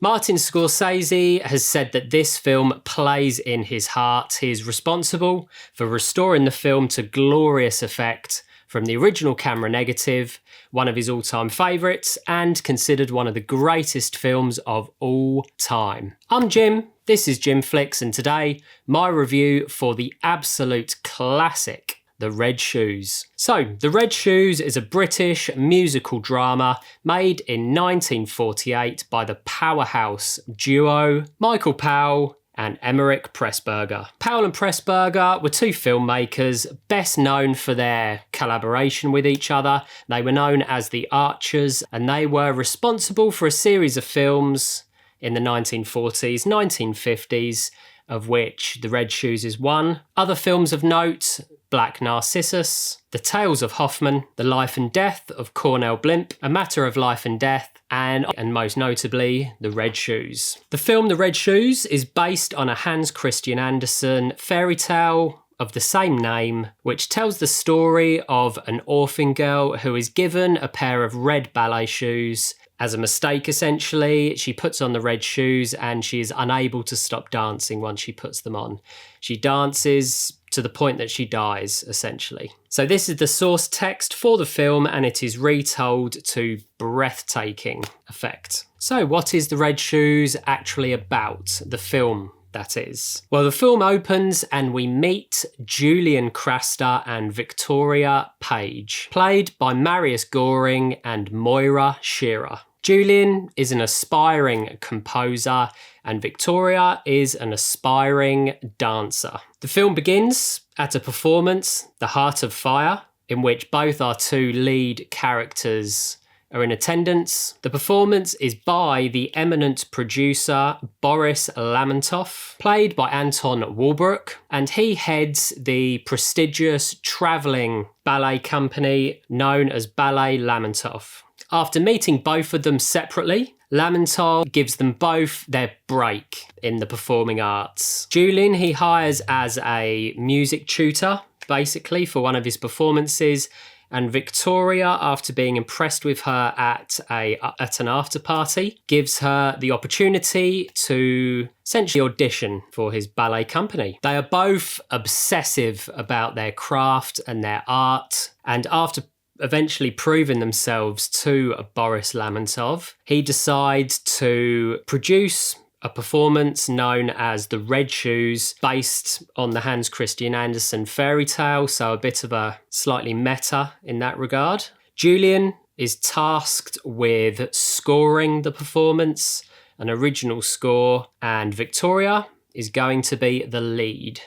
Martin Scorsese has said that this film plays in his heart. He is responsible for restoring the film to glorious effect from the original camera negative, one of his all-time favourites, and considered one of the greatest films of all time. I'm Jim, this is JimFLIX, and today, my review for the absolute classic, The Red Shoes. So, The Red Shoes is a British musical drama made in 1948 by the powerhouse duo Michael Powell and Emmerich Pressburger. Powell and Pressburger were two filmmakers best known for their collaboration with each other. They were known as the Archers, and they were responsible for a series of films in the 1940s, 1950s, of which The Red Shoes is one. Other films of note: Black Narcissus, The Tales of Hoffman, The Life and Death of Cornell Blimp, A Matter of Life and Death, and most notably, The Red Shoes. The film The Red Shoes is based on a Hans Christian Andersen fairy tale of the same name, which tells the story of an orphan girl who is given a pair of red ballet shoes. As a mistake, essentially, she puts on the red shoes and she is unable to stop dancing once she puts them on. She dances to the point that she dies, essentially. So this is the source text for the film, and it is retold to breathtaking effect. So what is The Red Shoes actually about? The film, that is. Well, the film opens and we meet Julian Craster and Victoria Page, played by Marius Goring and Moira Shearer. Julian is an aspiring composer and Victoria is an aspiring dancer. The film begins at a performance, The Heart of Fire, in which both our two lead characters are in attendance. The performance is by the eminent producer Boris Lermontov, played by Anton Walbrook, and he heads the prestigious travelling ballet company known as Ballet Lermontov. After meeting both of them separately, Lermontov gives them both their break in the performing arts. Julian he hires as a music tutor, basically, for one of his performances, and Victoria, after being impressed with her at an after party, gives her the opportunity to essentially audition for his ballet company. They are both obsessive about their craft and their art, and after eventually proving themselves to Boris Lermontov, he decides to produce a performance known as The Red Shoes, based on the Hans Christian Andersen fairy tale, so a bit of a slightly meta in that regard. Julian is tasked with scoring the performance, an original score, and Victoria is going to be the lead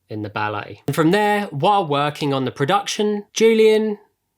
in the ballet. And from there, while working on the production, Julian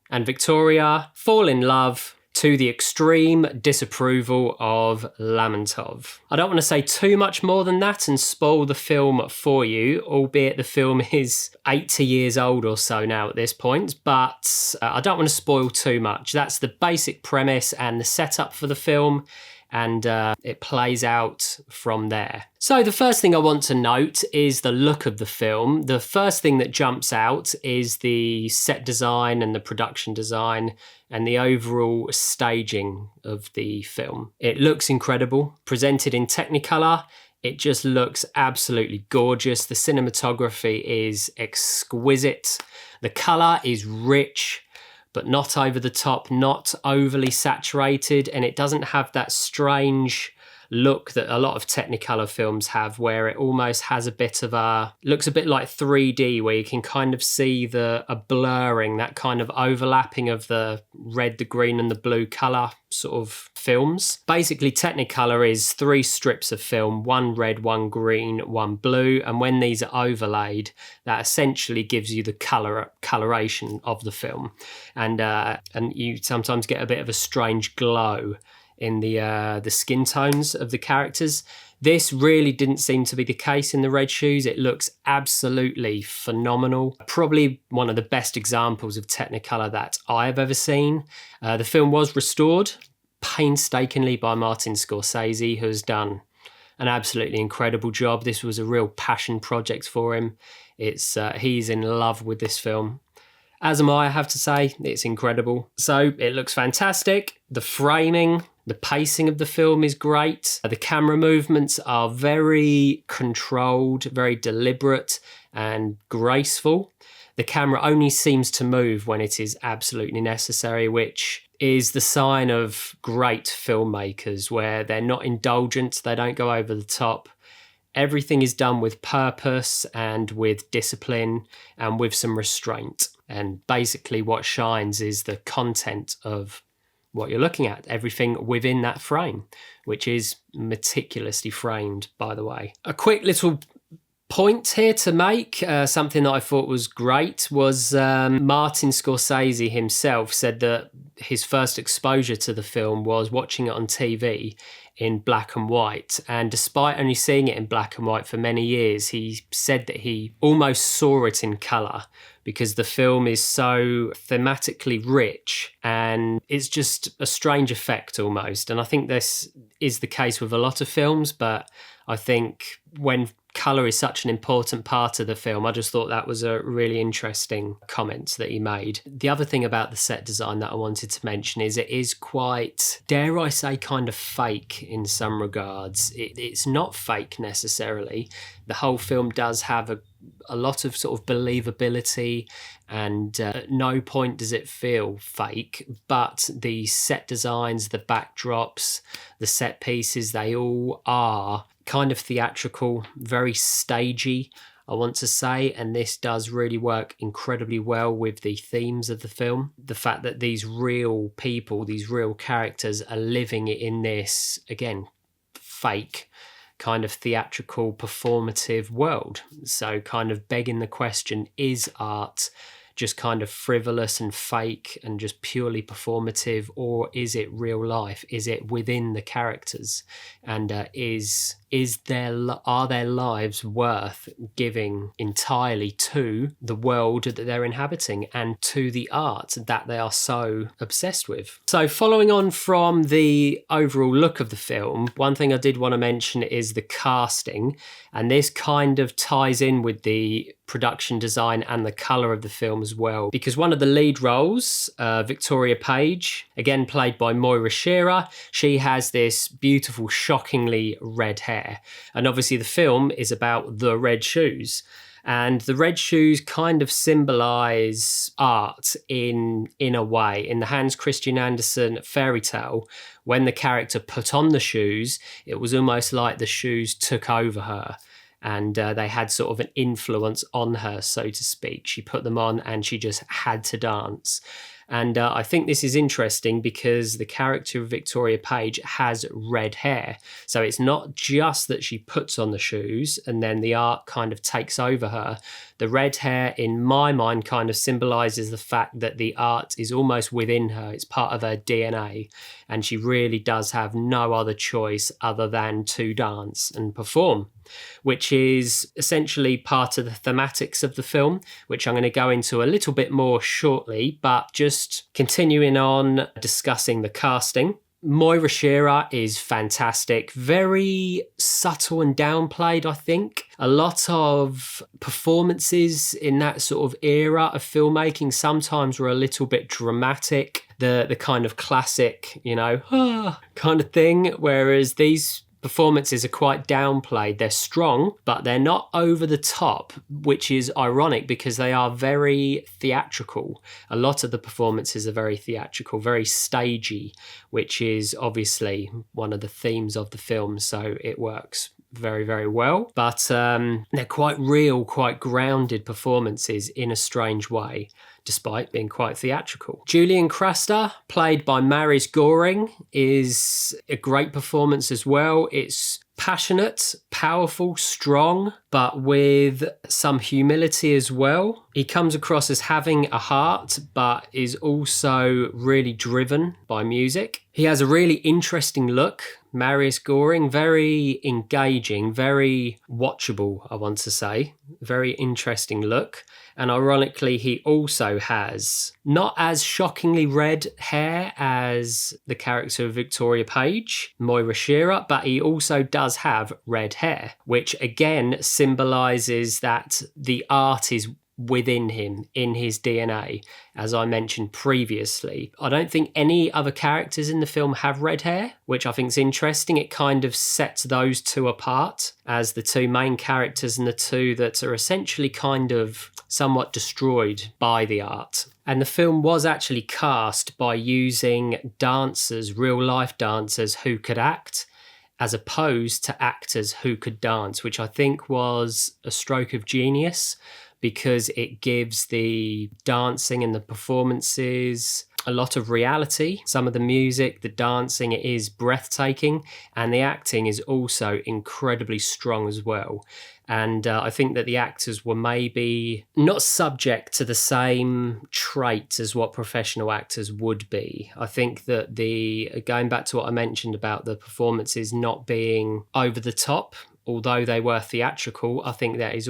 and Victoria fall in love to the extreme disapproval of Lermontov. I don't want to say too much more than that and spoil the film for you, albeit the film is 80 years old or so now at this point, but I don't want to spoil too much. That's the basic premise and the setup for the film, and it plays out from there. So the first thing I want to note is the look of the film. The first thing that jumps out is the set design and the production design and the overall staging of the film. It looks incredible. Presented in Technicolor, it just looks absolutely gorgeous. The cinematography is exquisite. The colour is rich, but not over the top, not overly saturated, and it doesn't have that strange look that a lot of Technicolor films have, where it almost has a bit of looks a bit like 3D, where you can kind of see a blurring, that kind of overlapping of the red, the green and the blue color sort of films. Basically, Technicolor is 3 strips of film, 1 red, 1 green, 1 blue, and when these are overlaid, that essentially gives you the coloration of the film, and you sometimes get a bit of a strange glow in the skin tones of the characters. This really didn't seem to be the case in The Red Shoes. It looks absolutely phenomenal. Probably one of the best examples of Technicolor that I've ever seen. The film was restored painstakingly by Martin Scorsese, who has done an absolutely incredible job. This was a real passion project for him. He's in love with this film. As am I have to say. It's incredible. So it looks fantastic. The framing The pacing of the film is great. The camera movements are very controlled, very deliberate and graceful. The camera only seems to move when it is absolutely necessary, which is the sign of great filmmakers, where they're not indulgent, they don't go over the top. Everything is done with purpose and with discipline and with some restraint. And basically what shines is the content of what you're looking at, everything within that frame, which is meticulously framed, by the way. A quick little point here to make, something that I thought was great, was Martin Scorsese himself said that his first exposure to the film was watching it on TV in black and white. And despite only seeing it in black and white for many years, he said that he almost saw it in colour, because the film is so thematically rich and it's just a strange effect almost. And I think this is the case with a lot of films, but I think when colour is such an important part of the film, I just thought that was a really interesting comment that he made. The other thing about the set design that I wanted to mention is it is quite, dare I say, kind of fake in some regards. It's not fake necessarily. The whole film does have a lot of sort of believability, and at no point does it feel fake, but the set designs, the backdrops, the set pieces, they all are kind of theatrical, very stagey, I want to say, and this does really work incredibly well with the themes of the film. The fact that these real people, these real characters are living in this, again, fake kind of theatrical performative world. So kind of begging the question, is art just kind of frivolous and fake and just purely performative, or is it real life? Is it within the characters? And are their lives worth giving entirely to the world that they're inhabiting and to the art that they are so obsessed with? So following on from the overall look of the film, one thing I did want to mention is the casting, and this kind of ties in with the production design and the colour of the film as well, because one of the lead roles, Victoria Page, again played by Moira Shearer, she has this beautiful, shockingly red hair. And obviously the film is about the red shoes. And the red shoes kind of symbolise art in a way. In the Hans Christian Andersen fairy tale, when the character put on the shoes, it was almost like the shoes took over her. And they had sort of an influence on her, so to speak. She put them on and she just had to dance. And I think this is interesting because the character of Victoria Page has red hair. So it's not just that she puts on the shoes and then the art kind of takes over her. The red hair, in my mind, kind of symbolises the fact that the art is almost within her. It's part of her DNA. And she really does have no other choice other than to dance and perform, which is essentially part of the thematics of the film, which I'm going to go into a little bit more shortly, but just continuing on discussing the casting. Moira Shearer is fantastic, very subtle and downplayed, I think. A lot of performances in that sort of era of filmmaking sometimes were a little bit dramatic, the kind of classic, kind of thing, whereas these performances are quite downplayed. They're strong, but they're not over the top, which is ironic because they are very theatrical. A lot of the performances are very theatrical, very stagey, which is obviously one of the themes of the film, so it works very, very well. But they're quite real, quite grounded performances in a strange way, despite being quite theatrical. Julian Craster, played by Maris Goring, is a great performance as well. It's passionate, powerful, strong, but with some humility as well. He comes across as having a heart, but is also really driven by music. He has a really interesting look, Marius Goring, very engaging, very watchable, I want to say. Very interesting look. And ironically, he also has not as shockingly red hair as the character of Victoria Page, Moira Shearer, but he also does have red hair, which again symbolises that the art is within him, in his DNA, as I mentioned previously. I don't think any other characters in the film have red hair, which I think is interesting. It kind of sets those two apart as the two main characters and the two that are essentially kind of somewhat destroyed by the art. And the film was actually cast by using dancers, real-life dancers who could act, as opposed to actors who could dance, which I think was a stroke of genius because it gives the dancing and the performances a lot of reality. Some of the music, the dancing, it is breathtaking, and the acting is also incredibly strong as well. And I think that the actors were maybe not subject to the same traits as what professional actors would be. I think that going back to what I mentioned about the performances not being over the top, although they were theatrical, I think that is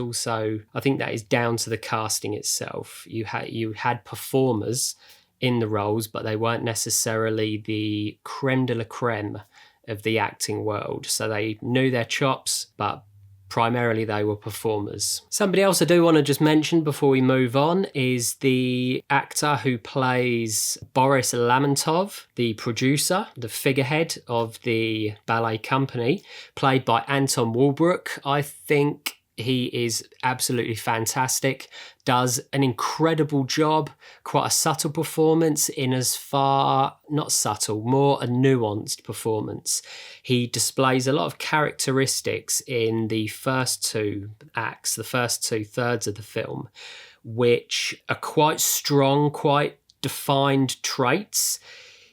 down to the casting itself. You had performers in the roles, but they weren't necessarily the creme de la creme of the acting world. So they knew their chops, but primarily they were performers. Somebody else I do want to just mention before we move on is the actor who plays Boris Lermontov, the producer, the figurehead of the ballet company, played by Anton Walbrook. I think he is absolutely fantastic, does an incredible job, quite a subtle performance in as far, not subtle, more a nuanced performance. He displays a lot of characteristics in the first two acts, the first 2/3 of the film, which are quite strong, quite defined traits.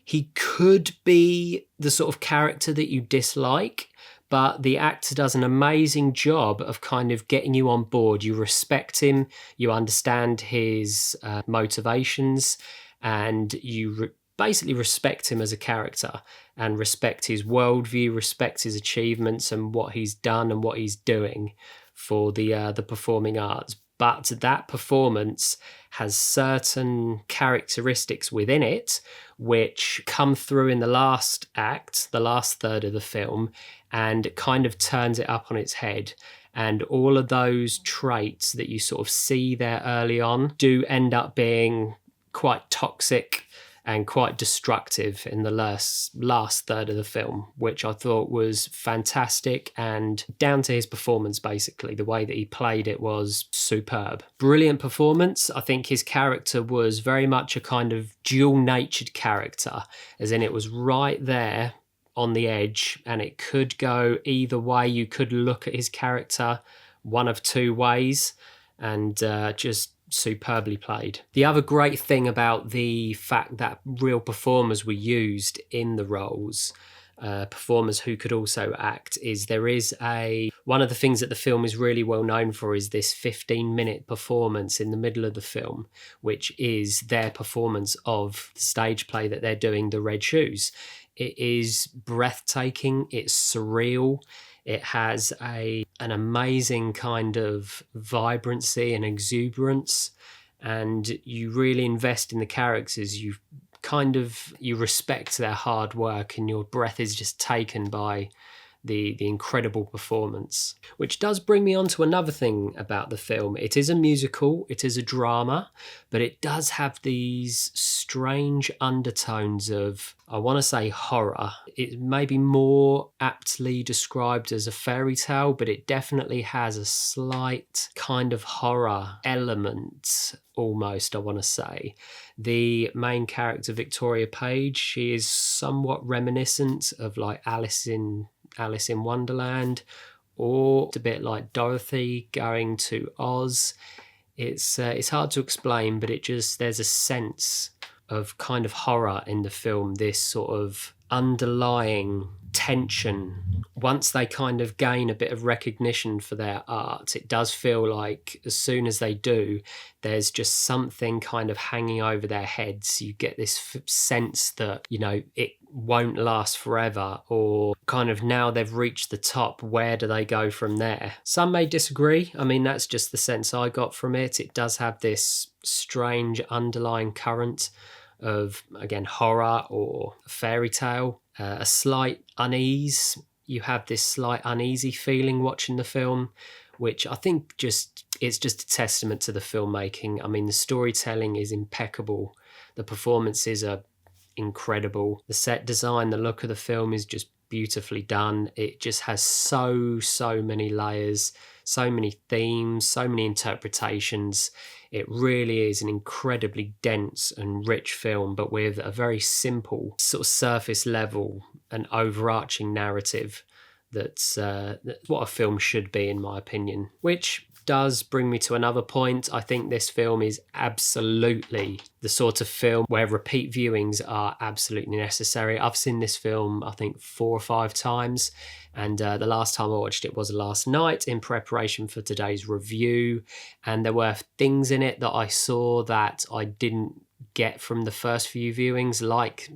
He could be the sort of character that you dislike, but the actor does an amazing job of kind of getting you on board. You respect him, you understand his motivations, and you basically respect him as a character and respect his worldview, respect his achievements and what he's done and what he's doing for the performing arts. But that performance has certain characteristics within it which come through in the last act, the last third of the film, and kind of turns it up on its head. And all of those traits that you sort of see there early on do end up being quite toxic and quite destructive in the last third of the film, which I thought was fantastic, and down to his performance, basically. The way that he played it was superb. Brilliant performance. I think his character was very much a kind of dual-natured character, as in it was right there on the edge, and it could go either way. You could look at his character one of two ways, and just superbly played. The other great thing about the fact that real performers were used in the roles, performers who could also act, is there is one of the things that the film is really well known for is this 15-minute performance in the middle of the film, which is their performance of the stage play that they're doing, The Red Shoes. It is breathtaking, it's surreal. It has an amazing kind of vibrancy and exuberance, and you really invest in the characters. You respect their hard work, and your breath is just taken by the incredible performance. Which does bring me on to another thing about the film. It is a musical, it is a drama, but it does have these strange undertones of, I want to say, horror. It may be more aptly described as a fairy tale, but it definitely has a slight kind of horror element, almost, I want to say. The main character, Victoria Page, she is somewhat reminiscent of like Alice in Wonderland, or a bit like Dorothy going to Oz. It's hard to explain, but there's a sense of kind of horror in the film, this sort of underlying tension. Once they kind of gain a bit of recognition for their art, it does feel like as soon as they do, there's just something kind of hanging over their heads. You get this sense that, it won't last forever, or kind of now they've reached the top, where do they go from there? Some may disagree. I mean, that's just the sense I got from it. It does have this strange underlying current of, again, horror or fairy tale, a slight unease. You have this slight uneasy feeling watching the film, which I think just it's just a testament to the filmmaking. I mean, the storytelling is impeccable. The performances are incredible. The set design, the look of the film is just beautifully done. It just has so many layers, so many themes, so many interpretations. It really is an incredibly dense and rich film, but with a very simple sort of surface level and overarching narrative. That's what a film should be, in my opinion. Which does bring me to another point. I think this film is absolutely the sort of film where repeat viewings are absolutely necessary. I've seen this film, I think, 4 or 5 times. And the last time I watched it was last night in preparation for today's review. And there were things in it that I saw that I didn't get from the first few viewings, like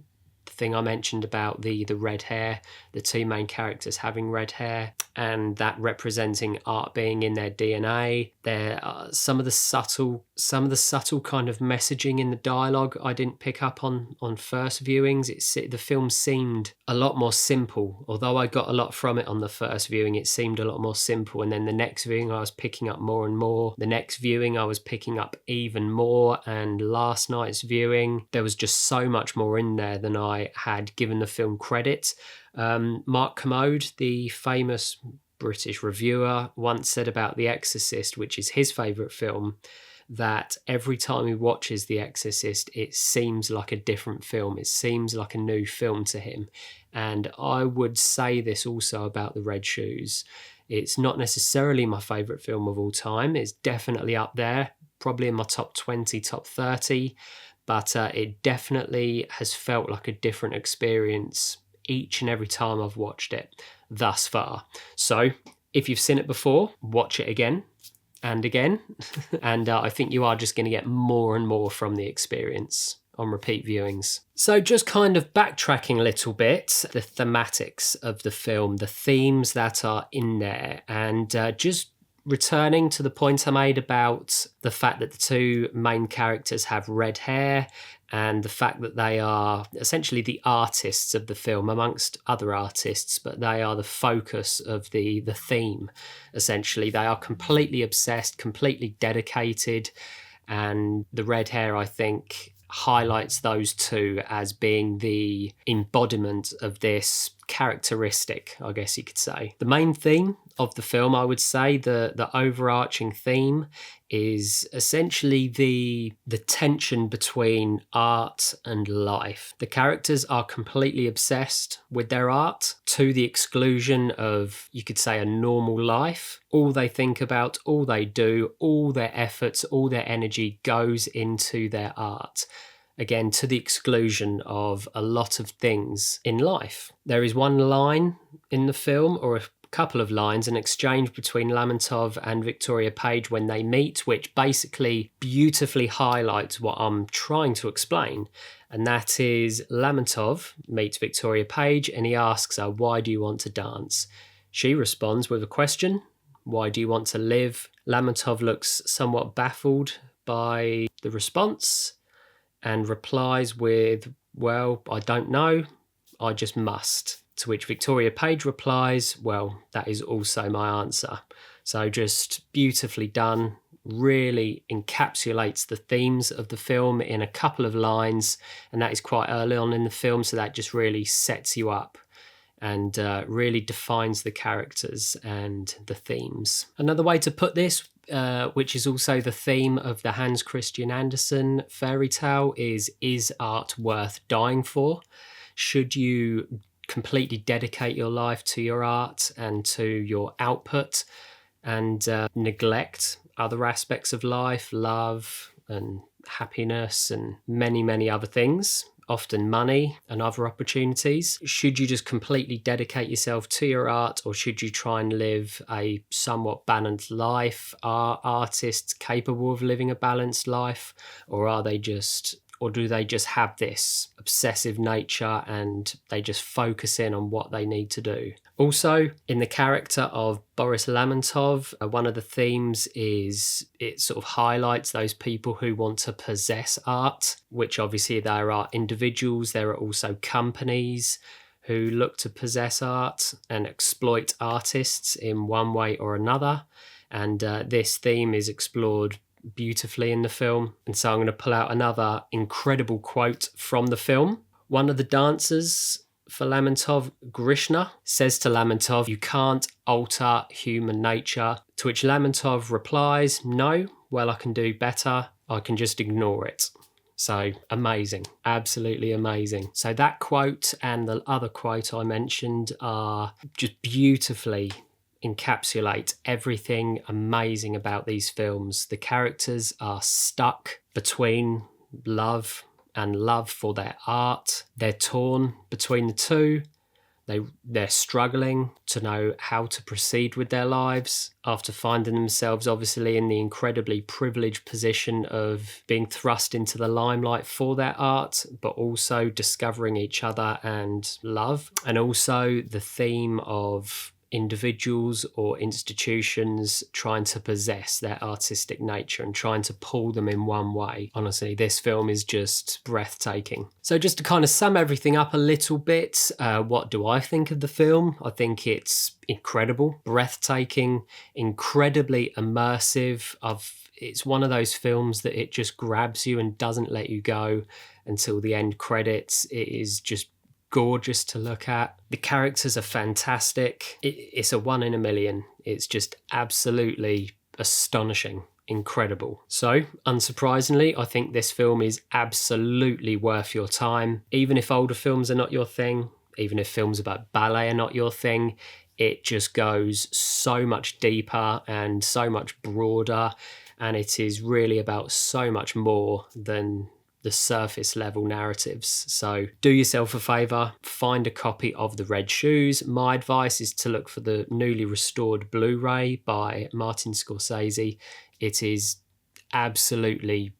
thing I mentioned about the red hair, the 2 main characters having red hair, and that representing art being in their DNA. There are some of the subtle kind of messaging in the dialogue I didn't pick up on first viewings. The film seemed a lot more simple. Although I got a lot from it on the first viewing, it seemed a lot more simple. And then the next viewing I was picking up more and more. The next viewing I was picking up even more. And last night's viewing, there was just so much more in there than I had given the film credit. Mark Kermode, the famous British reviewer, once said about The Exorcist, which is his favourite film, that every time he watches The Exorcist, it seems like a different film. It seems like a new film to him. And I would say this also about The Red Shoes. It's not necessarily my favourite film of all time. It's definitely up there, probably in my top 20, top 30. But it definitely has felt like a different experience each and every time I've watched it thus far. So if you've seen it before, watch it again and again. And I think you are just going to get more and more from the experience on repeat viewings. So just kind of backtracking a little bit, the thematics of the film, the themes that are in there, and just returning to the point I made about the fact that the 2 main characters have red hair, and the fact that they are essentially the artists of the film amongst other artists, but they are the focus of the theme, essentially. They are completely obsessed, completely dedicated, and the red hair, I think, highlights those 2 as being the embodiment of this characteristic, I guess you could say. The main theme of the film, I would say, the overarching theme is essentially the tension between art and life. The characters are completely obsessed with their art to the exclusion of, you could say, a normal life. All they think about, all they do, all their efforts, all their energy goes into their art. Again, to the exclusion of a lot of things in life. There is one line in the film, or a couple of lines, an exchange between Lermontov and Victoria Page when they meet, which basically beautifully highlights what I'm trying to explain. And that is, Lermontov meets Victoria Page and he asks her, "Why do you want to dance?" She responds with a question, "Why do you want to live?" Lermontov looks somewhat baffled by the response and replies with, "Well, I don't know, I just must." To which Victoria Page replies, "Well, that is also my answer." So just beautifully done, really encapsulates the themes of the film in a couple of lines, and that is quite early on in the film, so that just really sets you up and really defines the characters and the themes. Another way to put this, which is also the theme of the Hans Christian Andersen fairy tale, is art worth dying for? Should you completely dedicate your life to your art and to your output and neglect other aspects of life, love and happiness and many other things, often money and other opportunities? Should you just completely dedicate yourself to your art, or should you try and live a somewhat balanced life? Are artists capable of living a balanced life, or do they just have this obsessive nature and they just focus in on what they need to do? Also, in the character of Boris Lermontov, one of the themes is it sort of highlights those people who want to possess art, which obviously there are individuals, there are also companies who look to possess art and exploit artists in one way or another. And this theme is explored beautifully in the film. And so I'm going to pull out another incredible quote from the film. One of the dancers for Lermontov, Grishna, says to Lermontov, "You can't alter human nature." To which Lermontov replies, "No, well, I can do better. I can just ignore it." So amazing, absolutely amazing. So that quote and the other quote I mentioned are just beautifully encapsulate everything amazing about these films. The characters are stuck between love and love for their art. They're torn between the two. They're struggling to know how to proceed with their lives after finding themselves obviously in the incredibly privileged position of being thrust into the limelight for their art, but also discovering each other and love. And also the theme of individuals or institutions trying to possess their artistic nature and trying to pull them in one way. Honestly, this film is just breathtaking. So just to kind of sum everything up a little bit, what do I think of the film? I think it's incredible, breathtaking, incredibly immersive. It's one of those films that it just grabs you and doesn't let you go until the end credits. It is just gorgeous to look at. The characters are fantastic. It's a 1 in a million. It's just absolutely astonishing, incredible. So, unsurprisingly, I think this film is absolutely worth your time. Even if older films are not your thing, even if films about ballet are not your thing, it just goes so much deeper and so much broader, and it is really about so much more than the surface level narratives. So do yourself a favour, find a copy of The Red Shoes. My advice is to look for the newly restored Blu-ray by Martin Scorsese. It is absolutely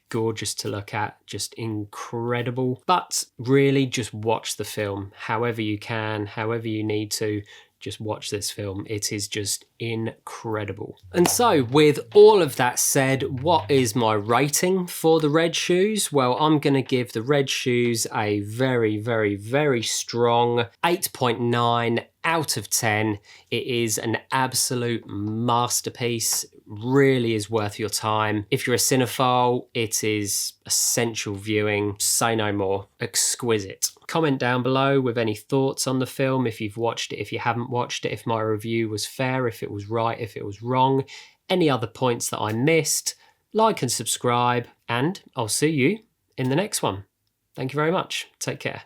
gorgeous to look at, just incredible. But really just watch the film however you can, however you need to. Just watch this film. It is just incredible. And so with all of that said, what is my rating for The Red Shoes? Well, I'm going to give The Red Shoes a very, very, very strong 8.9 out of 10. It is an absolute masterpiece. Really is worth your time. If you're a cinephile, it is essential viewing. Say no more. Exquisite. Comment down below with any thoughts on the film, if you've watched it, if you haven't watched it, if my review was fair, if it was right, if it was wrong, any other points that I missed. Like and subscribe, and I'll see you in the next one. Thank you very much. Take care.